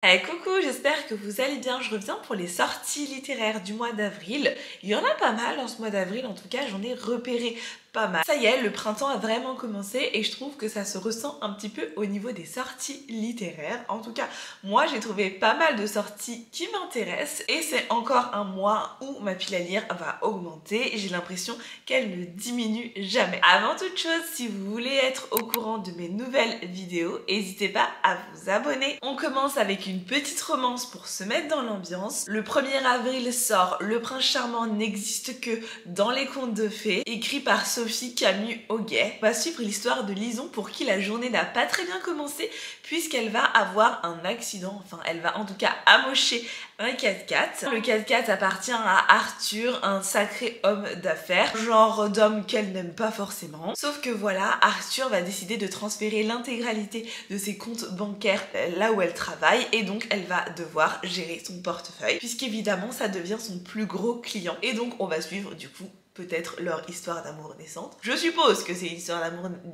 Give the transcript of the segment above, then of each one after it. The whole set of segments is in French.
Hey, coucou, j'espère que vous allez bien. Je reviens pour les sorties littéraires du mois d'avril. Il y en a pas mal en ce mois d'avril, en tout cas j'en ai repéré pas mal. Ça y est, le printemps a vraiment commencé et je trouve que ça se ressent un petit peu au niveau des sorties littéraires. En tout cas, moi j'ai trouvé pas mal de sorties qui m'intéressent et c'est encore un mois où ma pile à lire va augmenter. J'ai l'impression qu'elle ne diminue jamais. Avant toute chose, si vous voulez être au courant de mes nouvelles vidéos, n'hésitez pas à vous abonner. On commence avec une petite romance pour se mettre dans l'ambiance. Le 1er avril sort Le Prince Charmant n'existe que dans les contes de fées, écrit par Sophie Camus-Auguet. On va suivre l'histoire de Lison pour qui la journée n'a pas très bien commencé puisqu'elle va avoir un accident, enfin elle va en tout cas amocher un 4x4. Le 4x4 appartient à Arthur, un sacré homme d'affaires, genre d'homme qu'elle n'aime pas forcément. Sauf que voilà, Arthur va décider de transférer l'intégralité de ses comptes bancaires là où elle travaille et donc elle va devoir gérer son portefeuille puisqu'évidemment ça devient son plus gros client. Et donc on va suivre du coup peut-être leur histoire d'amour naissante. Je suppose que c'est une histoire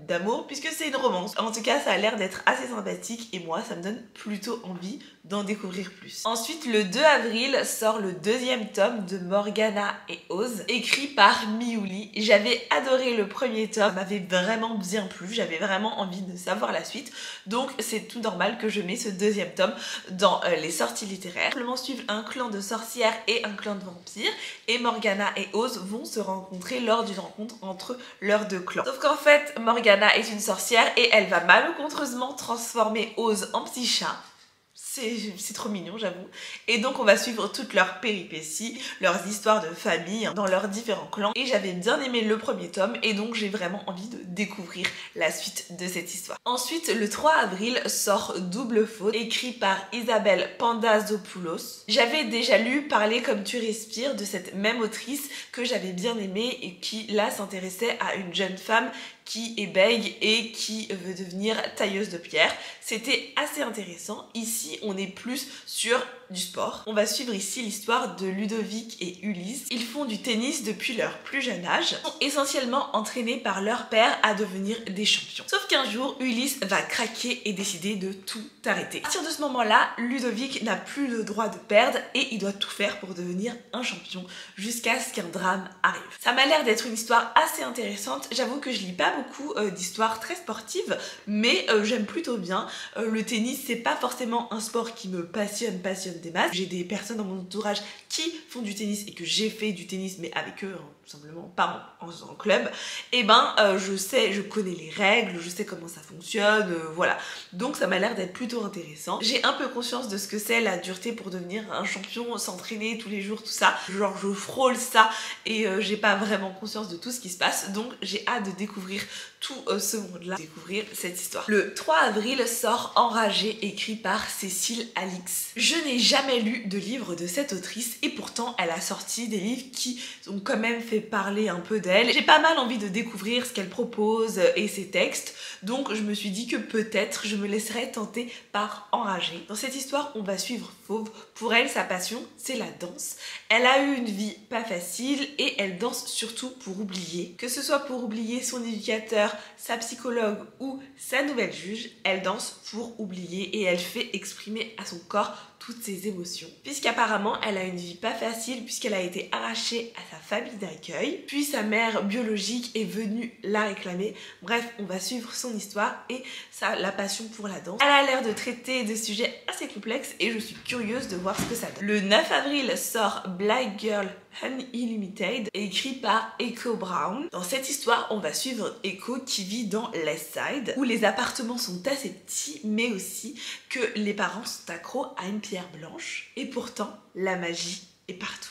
d'amour puisque c'est une romance. En tout cas, ça a l'air d'être assez sympathique et moi, ça me donne plutôt envie d'en découvrir plus. Ensuite, le 2 avril sort le 2e tome de Morgana et Oz, écrit par Miouli. J'avais adoré le premier tome, ça m'avait vraiment bien plu, j'avais vraiment envie de savoir la suite, donc c'est tout normal que je mets ce 2e tome dans les sorties littéraires. Simplement suivre un clan de sorcières et un clan de vampires, et Morgana et Oz vont se rencontrer lors d'une rencontre entre leurs deux clans. Sauf qu'en fait, Morgana est une sorcière et elle va malencontreusement transformer Oz en petit chat. C'est trop mignon, j'avoue. Et donc on va suivre toutes leurs péripéties, leurs histoires de famille dans leurs différents clans. Et j'avais bien aimé le premier tome et donc j'ai vraiment envie de découvrir la suite de cette histoire. Ensuite, le 3 avril sort Double Faute, écrit par Isabelle Pandazopoulos. J'avais déjà lu Parler comme tu respires de cette même autrice que j'avais bien aimée et qui là s'intéressait à une jeune femme qui est bègue et qui veut devenir tailleuse de pierre. C'était assez intéressant. Ici, on est plus sur du sport. On va suivre ici l'histoire de Ludovic et Ulysse. Ils font du tennis depuis leur plus jeune âge. Ils sont essentiellement entraînés par leur père à devenir des champions. Sauf qu'un jour, Ulysse va craquer et décider de tout arrêter. À partir de ce moment-là, Ludovic n'a plus le droit de perdre et il doit tout faire pour devenir un champion jusqu'à ce qu'un drame arrive. Ça m'a l'air d'être une histoire assez intéressante. J'avoue que je lis pas beaucoup d'histoires très sportives, mais j'aime plutôt bien. Le tennis, c'est pas forcément un sport qui me passionne des masses. J'ai des personnes dans mon entourage qui font du tennis et que j'ai fait du tennis, mais avec eux, tout simplement, pas en club. Et ben, je connais les règles, je sais comment ça fonctionne, voilà. Donc ça m'a l'air d'être plutôt intéressant. J'ai un peu conscience de ce que c'est la dureté pour devenir un champion, s'entraîner tous les jours, tout ça. Genre je frôle ça et j'ai pas vraiment conscience de tout ce qui se passe. Donc j'ai hâte de découvrir tout ce monde-là, découvrir cette histoire. Le 3 avril sort Enragé, écrit par Cécile Alix. Je n'ai jamais lu de livre de cette autrice et pourtant elle a sorti des livres qui ont quand même fait parler un peu d'elle. J'ai pas mal envie de découvrir ce qu'elle propose et ses textes, donc je me suis dit que peut-être je me laisserais tenter par Enragé. Dans cette histoire, on va suivre Fauve. Pour elle, sa passion, c'est la danse. Elle a eu une vie pas facile et elle danse surtout pour oublier. Que ce soit pour oublier son éducateur, sa psychologue ou sa nouvelle juge, elle danse pour oublier et elle fait exprimer à son corps toutes ses émotions. Puisqu'apparemment, elle a une vie pas facile puisqu'elle a été arrachée à sa famille d'accueil, puis sa mère biologique est venue la réclamer. Bref, on va suivre son histoire et la passion pour la danse. Elle a l'air de traiter de sujets assez complexes et je suis curieuse de voir ce que ça donne. Le 9 avril sort Black Girl Unlimited, écrit par Echo Brown. Dans cette histoire, on va suivre Echo qui vit dans l'East Side, où les appartements sont assez petits, mais aussi que les parents sont accros à une pierre blanche. Et pourtant, la magie est partout.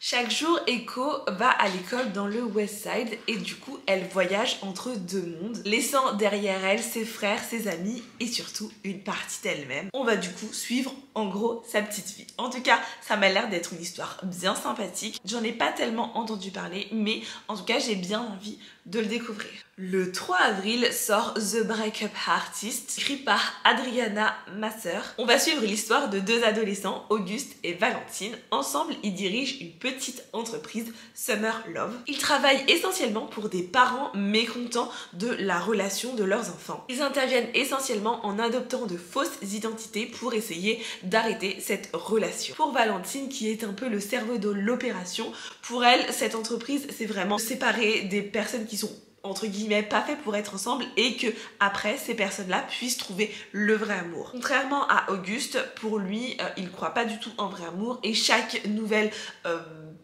Chaque jour, Echo va à l'école dans le West Side et du coup, elle voyage entre deux mondes, laissant derrière elle ses frères, ses amis et surtout une partie d'elle-même. On va du coup suivre en gros sa petite vie. En tout cas, ça m'a l'air d'être une histoire bien sympathique. J'en ai pas tellement entendu parler, mais en tout cas, j'ai bien envie de le découvrir. Le 3 avril sort The Breakup Artist, écrit par Adriana Masser. On va suivre l'histoire de deux adolescents, Auguste et Valentine. Ensemble, ils dirigent une petite entreprise, Summer Love. Ils travaillent essentiellement pour des parents mécontents de la relation de leurs enfants. Ils interviennent essentiellement en adoptant de fausses identités pour essayer d'arrêter cette relation. Pour Valentine, qui est un peu le cerveau de l'opération, pour elle, cette entreprise, c'est vraiment séparer des personnes qui sont entre guillemets pas fait pour être ensemble et que après ces personnes-là puissent trouver le vrai amour. Contrairement à Auguste, pour lui, il croit pas du tout en vrai amour et chaque nouvelle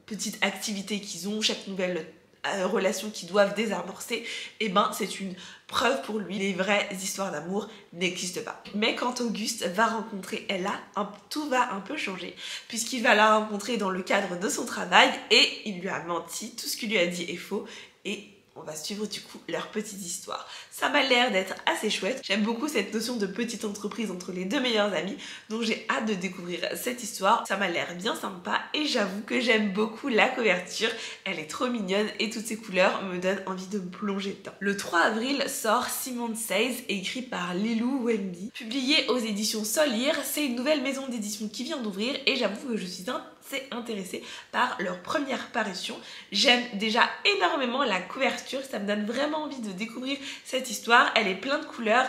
petite activité qu'ils ont, chaque nouvelle relation qu'ils doivent désamorcer, et ben c'est une preuve pour lui, les vraies histoires d'amour n'existent pas. Mais quand Auguste va rencontrer Ella, tout va un peu changer, puisqu'il va la rencontrer dans le cadre de son travail et il lui a menti, tout ce qu'il lui a dit est faux et on va suivre du coup leur petite histoire. Ça m'a l'air d'être assez chouette. J'aime beaucoup cette notion de petite entreprise entre les deux meilleurs amis, donc j'ai hâte de découvrir cette histoire. Ça m'a l'air bien sympa et j'avoue que j'aime beaucoup la couverture. Elle est trop mignonne et toutes ces couleurs me donnent envie de me plonger dedans. Le 3 avril sort Simon Says, écrit par Lilou Wemby. Publié aux éditions Solire, c'est une nouvelle maison d'édition qui vient d'ouvrir et j'avoue que je suis assez intéressée par leur première parution. J'aime déjà énormément la couverture, ça me donne vraiment envie de découvrir cette histoire. Elle est pleine de couleurs,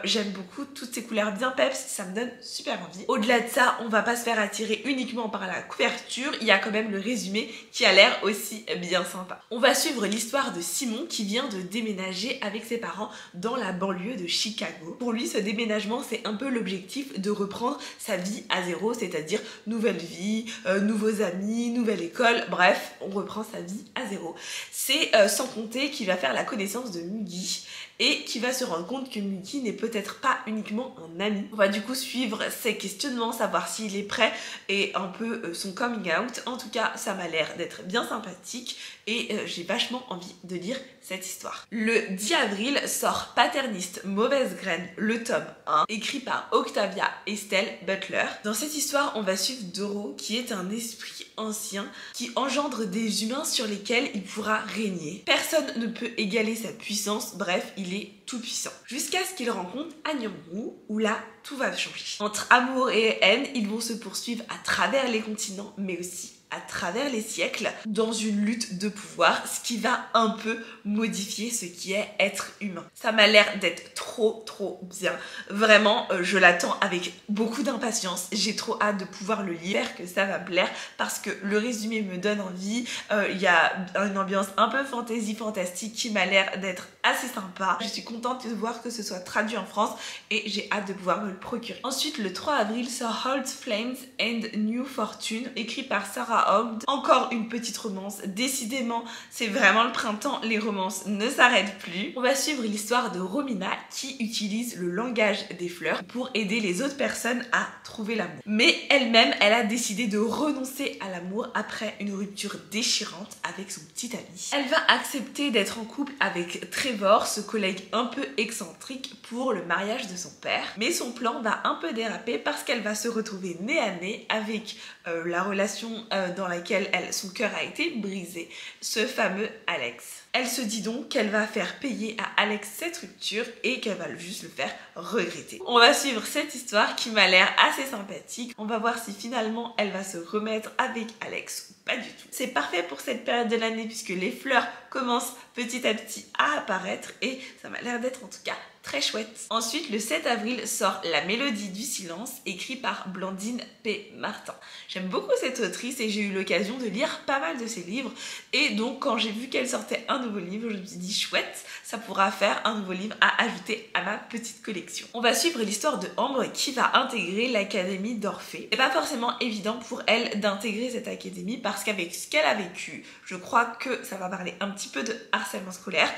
j'aime beaucoup toutes ces couleurs bien peps, ça me donne super envie. Au-delà de ça, on va pas se faire attirer uniquement par la couverture, il y a quand même le résumé qui a l'air aussi bien sympa. On va suivre l'histoire de Simon qui vient de déménager avec ses parents dans la banlieue de Chicago. Pour lui, ce déménagement, c'est un peu l'objectif de reprendre sa vie à zéro, c'est-à-dire nouvelle vie, nouveaux amis, nouvelle école, bref, on reprend sa vie à zéro. C'est sans compter qu'il va faire la connaissance de Mugi et qui va se rendre compte que Mugi n'est peut-être pas uniquement un ami. On va du coup suivre ses questionnements, savoir s'il est prêt et un peu son coming out. En tout cas, ça m'a l'air d'être bien sympathique et j'ai vachement envie de lire cette histoire. Le 10 avril sort Paterniste Mauvaise Graine, le tome 1, écrit par Octavia Estelle Butler. Dans cette histoire, on va suivre Doro, qui est un esprit ancien qui engendre des humains sur lesquels il pourra régner. Personne ne peut égaler sa puissance, bref, il est tout puissant. Jusqu'à ce qu'il rencontre Anyangwu, où là, tout va changer. Entre amour et haine, ils vont se poursuivre à travers les continents, mais aussi à travers les siècles dans une lutte de pouvoir, ce qui va un peu modifier ce qui est être humain. Ça m'a l'air d'être trop bien. Vraiment, je l'attends avec beaucoup d'impatience. J'ai trop hâte de pouvoir le lire. J'espère que ça va me plaire parce que le résumé me donne envie. Il y a une ambiance un peu fantasy fantastique qui m'a l'air d'être assez sympa. Je suis contente de voir que ce soit traduit en France et j'ai hâte de pouvoir me le procurer. Ensuite, le 3 avril sort Old Flames and New Fortune, écrit par Sarah Ogd. Encore une petite romance. Décidément, c'est vraiment le printemps, les romances ne s'arrêtent plus. On va suivre l'histoire de Romina qui utilise le langage des fleurs pour aider les autres personnes à trouver l'amour. Mais elle-même, elle a décidé de renoncer à l'amour après une rupture déchirante avec son petit ami. Elle va accepter d'être en couple avec Trevor, ce collègue un peu excentrique, pour le mariage de son père. Mais son plan va un peu déraper parce qu'elle va se retrouver nez à nez avec la relation dans laquelle son cœur a été brisé, ce fameux Alex. Elle se dit donc qu'elle va faire payer à Alex cette rupture et qu'elle va juste le faire regretter. On va suivre cette histoire qui m'a l'air assez sympathique. On va voir si finalement elle va se remettre avec Alex ou pas du tout. C'est parfait pour cette période de l'année puisque les fleurs commencent petit à petit à apparaître et ça m'a l'air d'être en tout cas très chouette. Ensuite, le 7 avril sort La Mélodie du Silence, écrit par Blandine P. Martin. J'aime beaucoup cette autrice et j'ai eu l'occasion de lire pas mal de ses livres. Et donc, quand j'ai vu qu'elle sortait un nouveau livre, je me suis dit chouette, ça pourra faire un nouveau livre à ajouter à ma petite collection. On va suivre l'histoire de Ambre qui va intégrer l'académie d'Orphée. C'est pas forcément évident pour elle d'intégrer cette académie parce qu'avec ce qu'elle a vécu, je crois que ça va parler un petit peu de harcèlement scolaire.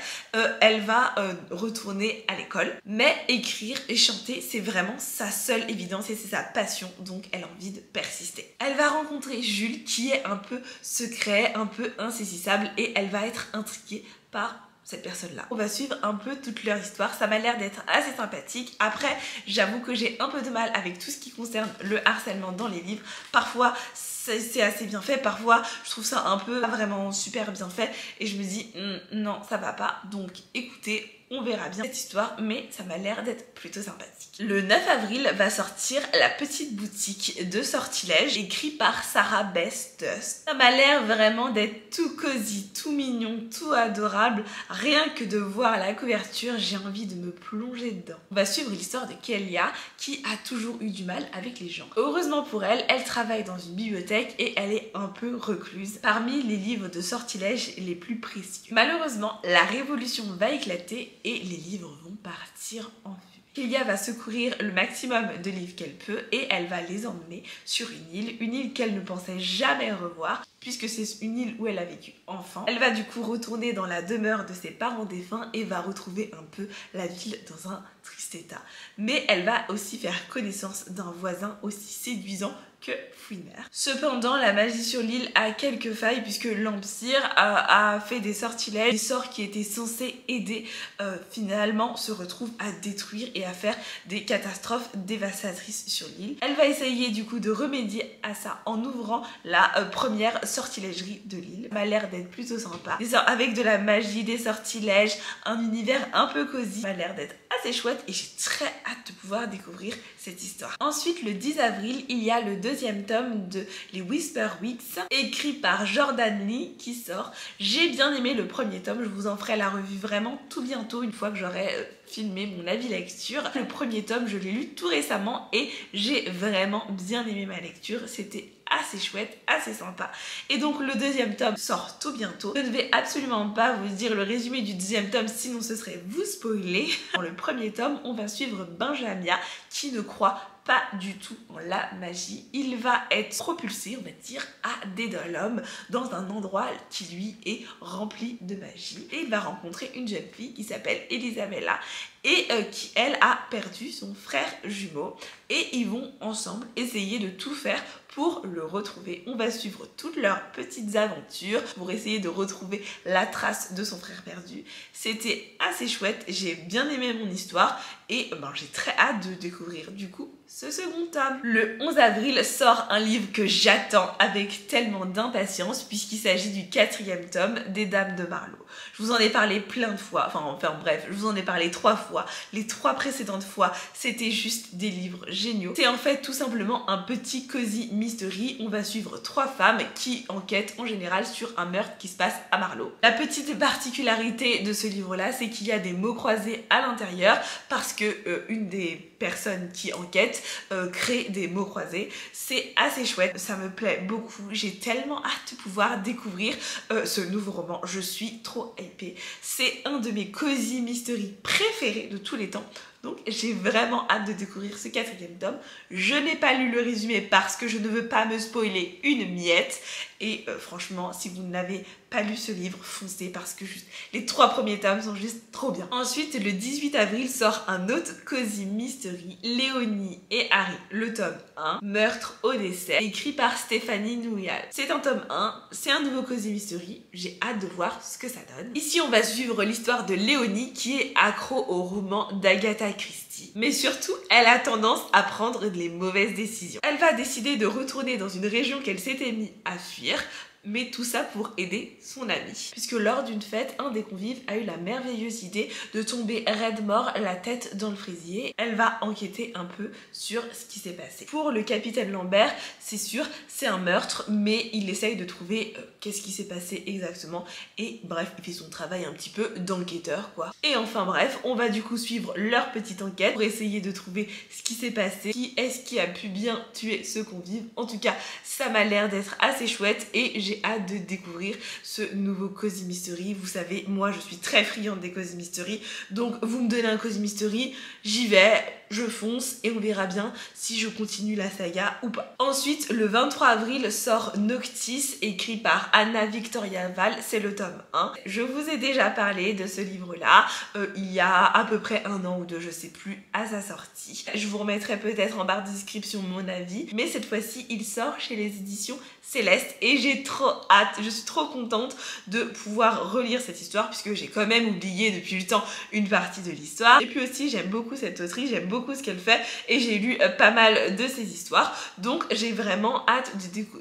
Elle va retourner à l'école. Mais écrire et chanter, c'est vraiment sa seule évidence et c'est sa passion, donc elle a envie de persister. Elle va rencontrer Jules qui est un peu secret, un peu insaisissable et elle va être intriguée par cette personne-là. On va suivre un peu toute leur histoire, ça m'a l'air d'être assez sympathique. Après, j'avoue que j'ai un peu de mal avec tout ce qui concerne le harcèlement dans les livres. Parfois, c'est assez bien fait, parfois je trouve ça un peu pas vraiment super bien fait et je me dis non, ça va pas. Donc écoutez, on verra bien cette histoire, mais ça m'a l'air d'être plutôt sympathique. Le 9 avril va sortir La Petite Boutique de Sortilèges, écrit par Sarah Best Dust. Ça m'a l'air vraiment d'être tout cosy, tout mignon, tout adorable. Rien que de voir la couverture, j'ai envie de me plonger dedans. On va suivre l'histoire de Kelia, qui a toujours eu du mal avec les gens. Heureusement pour elle, elle travaille dans une bibliothèque et elle est un peu recluse parmi les livres de sortilèges les plus précieux. Malheureusement, la révolution va éclater et les livres vont partir en fumée. Kelia va secourir le maximum de livres qu'elle peut et elle va les emmener sur une île qu'elle ne pensait jamais revoir, puisque c'est une île où elle a vécu enfant. Elle va du coup retourner dans la demeure de ses parents défunts et va retrouver un peu la ville dans un triste état. Mais elle va aussi faire connaissance d'un voisin aussi séduisant que Fouiner. Cependant, la magie sur l'île a quelques failles puisque l'Empire a fait des sortilèges. Les sorts qui étaient censés aider finalement se retrouvent à détruire et à faire des catastrophes dévastatrices sur l'île. Elle va essayer du coup de remédier à ça en ouvrant la première sortilègerie de l'île. Ça m'a l'air d'être plutôt sympa. Avec de la magie, des sortilèges, un univers un peu cosy. Ça m'a l'air d'être assez chouette et j'ai très hâte de pouvoir découvrir cette histoire. Ensuite, le 10 avril, il y a le deuxième tome de Les Whisper Weeks, écrit par Jordan Lee, qui sort. J'ai bien aimé le premier tome, je vous en ferai la revue vraiment tout bientôt, une fois que j'aurai filmé mon avis lecture. Le premier tome, je l'ai lu tout récemment et j'ai vraiment bien aimé ma lecture. C'était assez chouette, assez sympa. Et donc le deuxième tome sort tout bientôt. Je ne vais absolument pas vous dire le résumé du deuxième tome, sinon ce serait vous spoiler. Dans le premier tome, on va suivre Benjamin qui ne croit pas du tout en la magie. Il va être propulsé, on va dire, à Dédolum, dans un endroit qui lui est rempli de magie. Et il va rencontrer une jeune fille qui s'appelle Elisabella et qui, elle, a perdu son frère jumeau. Et ils vont ensemble essayer de tout faire pour le retrouver. On va suivre toutes leurs petites aventures pour essayer de retrouver la trace de son frère perdu. C'était assez chouette, j'ai bien aimé mon histoire et j'ai très hâte de découvrir du coup ce second tome. Le 11 avril sort un livre que j'attends avec tellement d'impatience puisqu'il s'agit du 4e tome des Dames de Marlowe. Je vous en ai parlé plein de fois, enfin bref, je vous en ai parlé 3 fois. Les 3 précédentes fois, c'était juste des livres géniaux. C'est en fait tout simplement un petit cosy mystery. On va suivre 3 femmes qui enquêtent en général sur un meurtre qui se passe à Marlowe. La petite particularité de ce livre-là, c'est qu'il y a des mots croisés à l'intérieur parce que une des personnes qui enquêtent crée des mots croisés. C'est assez chouette, ça me plaît beaucoup. J'ai tellement hâte de pouvoir découvrir ce nouveau roman. Je suis trop hypée. C'est un de mes cozy mystery préférés de tous les temps. Donc j'ai vraiment hâte de découvrir ce 4e tome. Je n'ai pas lu le résumé parce que je ne veux pas me spoiler une miette. Et franchement, si vous n'avez pas lu ce livre, foncez parce que juste les 3 premiers tomes sont juste trop bien. Ensuite, le 18 avril sort un autre cozy mystery, Léonie et Harry, le tome 1, Meurtre au dessert, écrit par Stéphanie Nouyal. C'est un tome 1, c'est un nouveau cozy mystery, j'ai hâte de voir ce que ça donne. Ici, on va suivre l'histoire de Léonie qui est accro au roman d'Agatha Christie. Mais surtout, elle a tendance à prendre les mauvaises décisions. Elle va décider de retourner dans une région qu'elle s'était mise à fuir, mais tout ça pour aider son ami. Puisque lors d'une fête, un des convives a eu la merveilleuse idée de tomber raide mort la tête dans le fraisier. Elle va enquêter un peu sur ce qui s'est passé. Pour le capitaine Lambert, c'est sûr, c'est un meurtre, mais il essaye de trouver qu'est-ce qui s'est passé exactement. Et bref, il fait son travail un petit peu d'enquêteur, quoi. Et enfin bref, on va du coup suivre leur petite enquête pour essayer de trouver ce qui s'est passé. Qui est-ce qui a pu bien tuer ce convive? En tout cas, ça m'a l'air d'être assez chouette et j'ai hâte de découvrir ce nouveau cozy mystery. Vous savez, moi je suis très friande des cozy mystery, donc vous me donnez un cozy mystery, j'y vais, je fonce et on verra bien si je continue la saga ou pas. Ensuite, le 23 avril sort Noctis, écrit par Anna Victoria Val, c'est le tome 1. Je vous ai déjà parlé de ce livre-là il y a à peu près 1 an ou 2, je sais plus, à sa sortie. Je vous remettrai peut-être en barre de description mon avis, mais cette fois-ci, il sort chez les éditions Céleste et j'ai trop hâte, je suis trop contente de pouvoir relire cette histoire puisque j'ai quand même oublié depuis le temps une partie de l'histoire. Et puis aussi, j'aime beaucoup cette autrice, j'aime beaucoup beaucoup ce qu'elle fait et j'ai lu pas mal de ses histoires. Donc j'ai vraiment hâte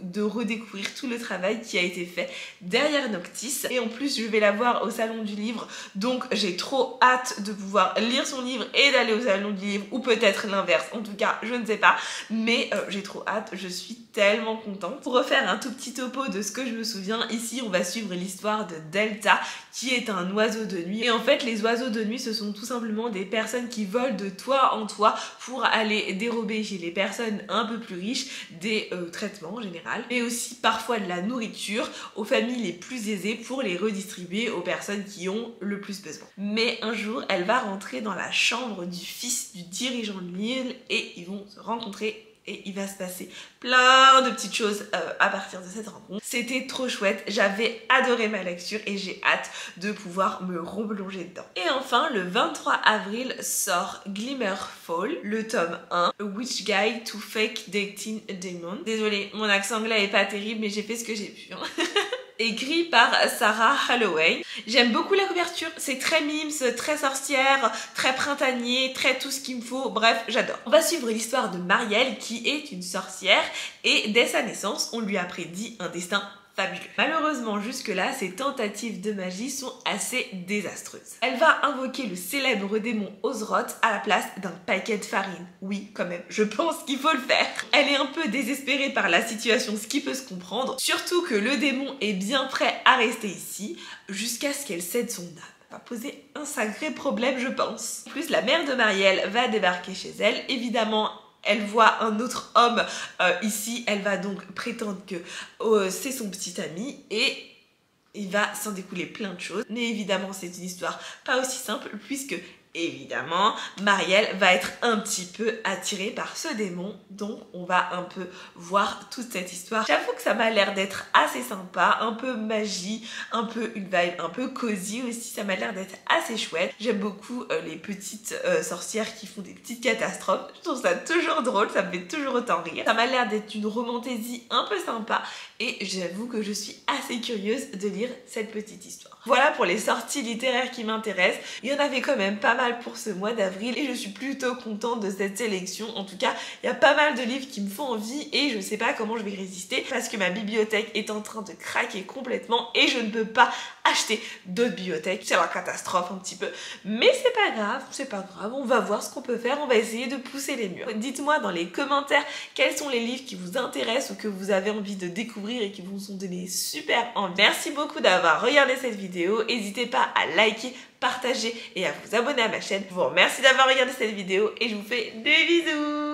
de redécouvrir tout le travail qui a été fait derrière Noctis. Et en plus je vais la voir au salon du livre, donc j'ai trop hâte de pouvoir lire son livre et d'aller au salon du livre, ou peut-être l'inverse, en tout cas je ne sais pas, mais j'ai trop hâte, je suis tellement contente. Pour refaire un tout petit topo de ce que je me souviens, ici on va suivre l'histoire de Delta qui est un oiseau de nuit. Et en fait les oiseaux de nuit ce sont tout simplement des personnes qui volent de toit en toit pour aller dérober chez les personnes un peu plus riches des traitements en général, mais aussi parfois de la nourriture aux familles les plus aisées pour les redistribuer aux personnes qui ont le plus besoin. Mais un jour elle va rentrer dans la chambre du fils du dirigeant de l'île et ils vont se rencontrer. Et il va se passer plein de petites choses à partir de cette rencontre. C'était trop chouette, j'avais adoré ma lecture et j'ai hâte de pouvoir me replonger dedans. Et enfin, le 23 avril sort Glimmerfall, le tome 1, A Witch Guide to Fake Dating a Demon. Désolée, mon accent anglais est pas terrible, mais j'ai fait ce que j'ai pu. Hein. Écrit par Sarah Holloway. J'aime beaucoup la couverture, c'est très mimes, très sorcière, très printanier, très tout ce qu'il me faut, bref, j'adore. On va suivre l'histoire de Marielle qui est une sorcière et dès sa naissance, on lui a prédit un destin fabuleux. Malheureusement, jusque-là, ses tentatives de magie sont assez désastreuses. Elle va invoquer le célèbre démon Ozroth à la place d'un paquet de farine. Oui, quand même, je pense qu'il faut le faire. Elle est un peu désespérée par la situation, ce qui peut se comprendre, surtout que le démon est bien prêt à rester ici, jusqu'à ce qu'elle cède son âme. Va poser un sacré problème, je pense. En plus, la mère de Marielle va débarquer chez elle, évidemment. Elle voit un autre homme ici, elle va donc prétendre que c'est son petit ami et il va s'en découler plein de choses. Mais évidemment, c'est une histoire pas aussi simple puisque, évidemment, Marielle va être un petit peu attirée par ce démon. Donc, on va un peu voir toute cette histoire. J'avoue que ça m'a l'air d'être assez sympa, un peu magie, un peu une vibe un peu cosy aussi. Ça m'a l'air d'être assez chouette. J'aime beaucoup les petites sorcières qui font des petites catastrophes. Je trouve ça toujours drôle, ça me fait toujours autant rire. Ça m'a l'air d'être une romantaisie un peu sympa et j'avoue que je suis assez curieuse de lire cette petite histoire. Voilà pour les sorties littéraires qui m'intéressent. Il y en avait quand même pas mal pour ce mois d'avril et je suis plutôt contente de cette sélection. En tout cas, il y a pas mal de livres qui me font envie et je sais pas comment je vais résister parce que ma bibliothèque est en train de craquer complètement et je ne peux pas acheter d'autres bibliothèques. C'est la catastrophe un petit peu, mais c'est pas grave, on va voir ce qu'on peut faire, on va essayer de pousser les murs. Dites-moi dans les commentaires quels sont les livres qui vous intéressent ou que vous avez envie de découvrir et qui vous ont donné super envie. Merci beaucoup d'avoir regardé cette vidéo, n'hésitez pas à liker, partager et à vous abonner à ma chaîne. Je vous remercie d'avoir regardé cette vidéo et je vous fais des bisous.